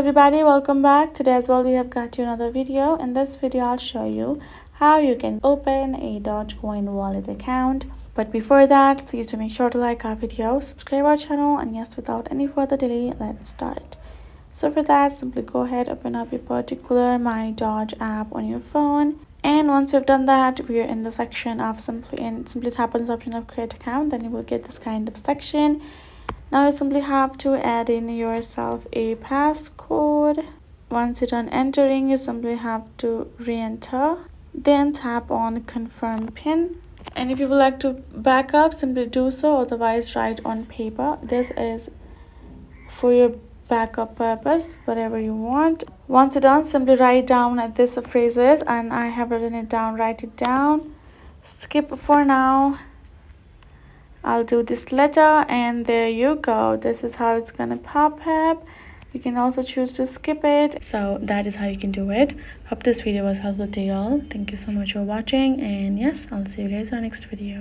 everybody, welcome back. Today as well we have got you another video. In this video I'll show you how you can open a Dogecoin wallet account. But before that, please do make sure to like our video, subscribe our channel, and yes, without any further delay, let's start. So for that, simply go ahead, open up your particular MyDoge app on your phone. And once you've done that, we are in the section of simply tap on this option of create account. Then you will get this kind of section. Now you simply have to add in yourself a passcode. Once you're done entering, you simply have to re-enter. Then tap on confirm pin. And if you would like to back up, simply do so. Otherwise, write on paper. This is for your backup purpose, whatever you want. Once you're done, simply write down this phrases, and I have written it down. Write it down. Skip for now. I'll do this letter, and there you go. This is how it's gonna pop up. You can also choose to skip it. So that is how you can do it. Hope this video was helpful to y'all. Thank you so much for watching, and yes, I'll see you guys in our next video.